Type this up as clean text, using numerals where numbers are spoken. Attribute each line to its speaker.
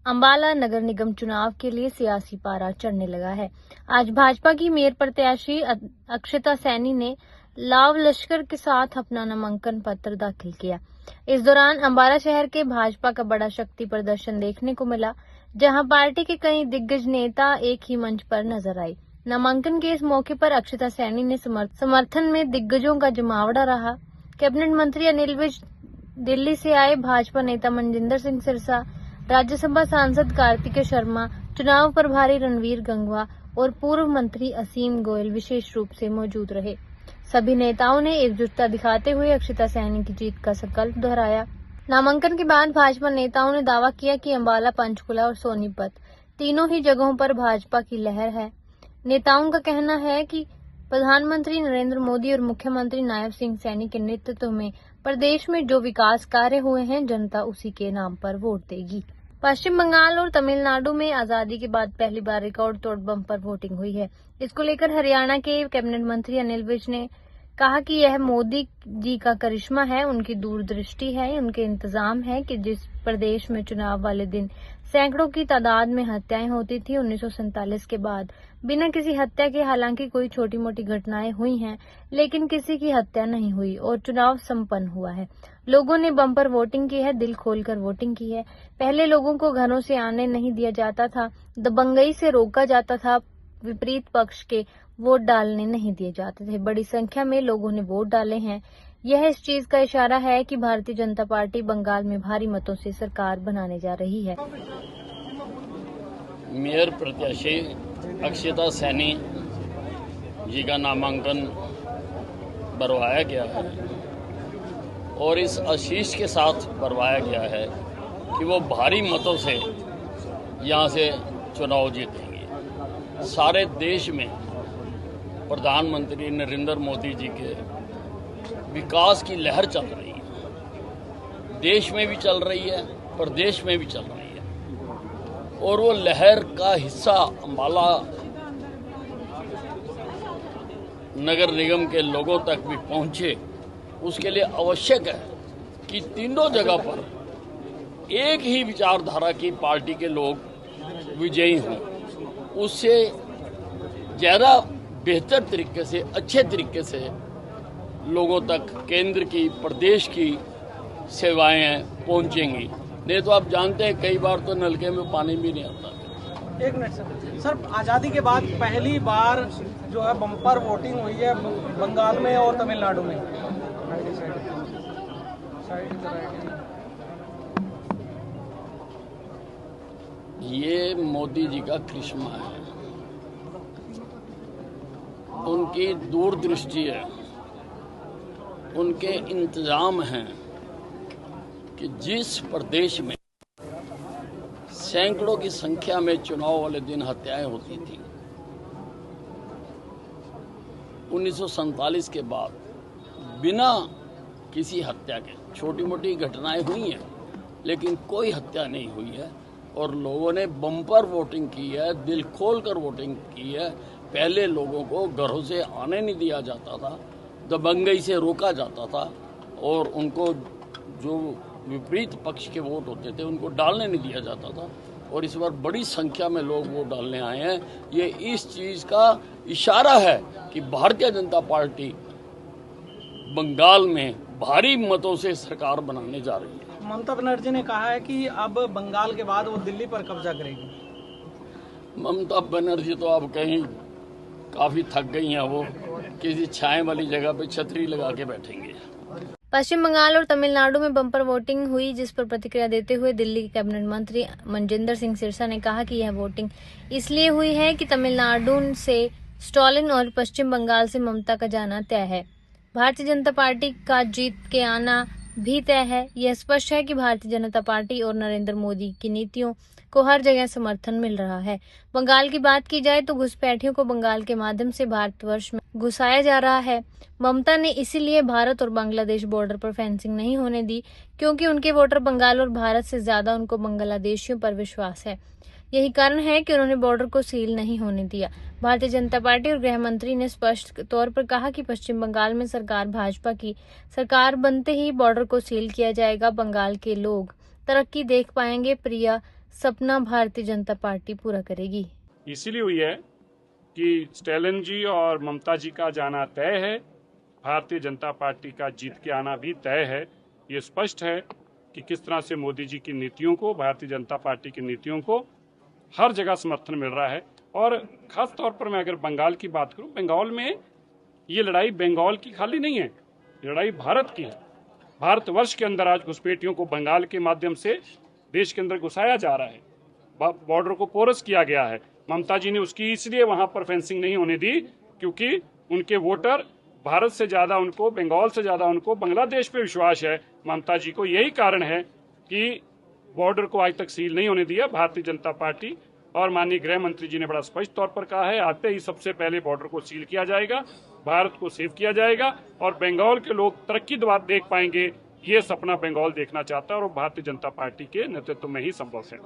Speaker 1: अंबाला नगर निगम चुनाव के लिए सियासी पारा चढ़ने लगा है। आज भाजपा की मेयर प्रत्याशी अक्षता सैनी ने लाव लश्कर के साथ अपना नामांकन पत्र दाखिल किया। इस दौरान अंबाला शहर के भाजपा का बड़ा शक्ति प्रदर्शन देखने को मिला, जहां पार्टी के कई दिग्गज नेता एक ही मंच पर नजर आए। नामांकन के इस मौके पर अक्षता सैनी ने समर्थन में दिग्गजों का जमावड़ा रहा। कैबिनेट मंत्री अनिल विज, दिल्ली से आए भाजपा नेता मनजिंदर सिंह सिरसा, राज्यसभा सांसद कार्तिकेय शर्मा, चुनाव प्रभारी रणवीर गंगवा और पूर्व मंत्री असीम गोयल विशेष रूप से मौजूद रहे। सभी नेताओं ने एकजुटता दिखाते हुए अक्षता सैनी की जीत का संकल्प दोहराया। नामांकन के बाद भाजपा नेताओं ने दावा किया कि अंबाला, पंचकुला और सोनीपत तीनों ही जगहों पर भाजपा की लहर है। नेताओं का कहना है कि प्रधानमंत्री नरेंद्र मोदी और मुख्यमंत्री नायब सिंह सैनी के नेतृत्व में प्रदेश में जो विकास कार्य हुए हैं, जनता उसी के नाम पर वोट देगी। पश्चिम बंगाल और तमिलनाडु में आजादी के बाद पहली बार रिकॉर्ड तोड़ बम्पर वोटिंग हुई है। इसको लेकर हरियाणा के कैबिनेट मंत्री अनिल विज ने कहा कि यह मोदी जी का करिश्मा है, उनकी दूरदृष्टि है, उनके इंतजाम है कि जिस प्रदेश में चुनाव वाले दिन सैकड़ों की तादाद में हत्याएं होती थी, 1947 के बाद बिना किसी हत्या के हालांकि कोई छोटी मोटी घटनाएं हुई हैं, लेकिन किसी की हत्या नहीं हुई और चुनाव संपन्न हुआ है। लोगों ने बम्पर वोटिंग की है, दिल खोलकर वोटिंग की है। पहले लोगों को घरों से आने नहीं दिया जाता था, दबंगई से रोका जाता था, विपरीत पक्ष के वोट डालने नहीं दिए जाते थे। बड़ी संख्या में लोगों ने वोट डाले हैं। यह इस चीज का इशारा है कि भारतीय जनता पार्टी बंगाल में भारी मतों से सरकार बनाने जा रही है।
Speaker 2: मेयर प्रत्याशी अक्षता सैनी जी का नामांकन भरवाया गया है और इस आशीष के साथ भरवाया गया है कि वो भारी मतों से यहाँ से चुनाव जीतेंगे। सारे देश में प्रधानमंत्री नरेंद्र मोदी जी के विकास की लहर चल रही है, देश में भी चल रही है, प्रदेश में भी चल रही है और वो लहर का हिस्सा अंबाला नगर निगम के लोगों तक भी पहुंचे। उसके लिए आवश्यक है कि तीनों जगह पर एक ही विचारधारा की पार्टी के लोग विजयी हों। उससे ज़्यादा बेहतर तरीके से, अच्छे तरीके से लोगों तक केंद्र की, प्रदेश की सेवाएं पहुंचेंगी। नहीं तो आप जानते हैं कई बार तो नलके में पानी भी नहीं आता।
Speaker 3: एक मिनट सर, आज़ादी के बाद पहली बार जो है बम्पर वोटिंग हुई है बंगाल में और तमिलनाडु में।
Speaker 2: ये मोदी जी का करिश्मा है, उनकी दूरदृष्टि है, उनके इंतजाम हैं कि जिस प्रदेश में सैकड़ों की संख्या में चुनाव वाले दिन हत्याएं होती थी, 1947 के बाद बिना किसी हत्या के छोटी मोटी घटनाएं हुई हैं, लेकिन कोई हत्या नहीं हुई है और लोगों ने बम्पर वोटिंग की है, दिल खोलकर वोटिंग की है। पहले लोगों को घरों से आने नहीं दिया जाता था, दबंगई से रोका जाता था और उनको जो विपरीत पक्ष के वोट होते थे उनको डालने नहीं दिया जाता था और इस बार बड़ी संख्या में लोग वोट डालने आए हैं। ये इस चीज़ का इशारा है कि भारतीय जनता पार्टी बंगाल में भारी मतों से सरकार बनाने जा रही है।
Speaker 3: ममता बनर्जी ने कहा है कि अब बंगाल के बाद वो दिल्ली पर कब्जा करेगी।
Speaker 2: ममता बनर्जी तो अब कहीं काफ़ी थक गई हैं, वो किसी छाए वाली जगह पे छतरी लगा के बैठेंगे।
Speaker 1: पश्चिम बंगाल और तमिलनाडु में बम्पर वोटिंग हुई, जिस पर प्रतिक्रिया देते हुए दिल्ली के कैबिनेट मंत्री मनजिंदर सिंह सिरसा ने कहा कि यह वोटिंग इसलिए हुई है कि तमिलनाडु से स्टालिन और पश्चिम बंगाल से ममता का जाना तय है। भारतीय जनता पार्टी का जीत के आना भी तय है। यह स्पष्ट है कि भारतीय जनता पार्टी और नरेंद्र मोदी की नीतियों को हर जगह समर्थन मिल रहा है। बंगाल की बात की जाए तो घुसपैठियों को बंगाल के माध्यम से भारतवर्ष में घुसाया जा रहा है। ममता ने इसीलिए भारत और बांग्लादेश बॉर्डर पर फेंसिंग नहीं होने दी, क्योंकि उनके वोटर बंगाल और भारत से ज्यादा उनको बांग्लादेशियों पर विश्वास है। यही कारण है कि उन्होंने बॉर्डर को सील नहीं होने दिया। भारतीय जनता पार्टी और गृह मंत्री ने स्पष्ट तौर पर कहा कि पश्चिम बंगाल में सरकार भाजपा की सरकार बनते ही बॉर्डर को सील किया जाएगा। बंगाल के लोग तरक्की देख पाएंगे। प्रिया सपना भारतीय जनता पार्टी पूरा करेगी।
Speaker 4: इसीलिए हुई है कि स्टैलिन जी और ममता जी का जाना तय है, भारतीय जनता पार्टी का जीत के आना भी तय है। ये स्पष्ट है कि किस तरह से मोदी जी की नीतियों को, भारतीय जनता पार्टी की नीतियों को हर जगह समर्थन मिल रहा है। और खास तौर पर मैं अगर बंगाल की बात करूं, बंगाल में ये लड़ाई बंगाल की खाली नहीं है, ये लड़ाई भारत की है। भारतवर्ष के अंदर आज घुसपैठियों को बंगाल के माध्यम से देश के अंदर घुसाया जा रहा है, बॉर्डर को पोरस किया गया है। ममता जी ने उसकी इसलिए वहां पर फेंसिंग नहीं होने दी क्योंकि उनके वोटर भारत से ज्यादा उनको, बंगाल से ज्यादा उनको बांग्लादेश पे विश्वास है। ममता जी को यही कारण है कि बॉर्डर को आज तक सील नहीं होने दिया। भारतीय जनता पार्टी और माननीय गृह मंत्री जी ने बड़ा स्पष्ट तौर पर कहा है, आते ही सबसे पहले बॉर्डर को सील किया जाएगा, भारत को सेव किया जाएगा और बंगाल के लोग तरक्की देख पाएंगे। ये सपना बंगाल देखना चाहता है और भारतीय जनता पार्टी के नेतृत्व में ही संभव है।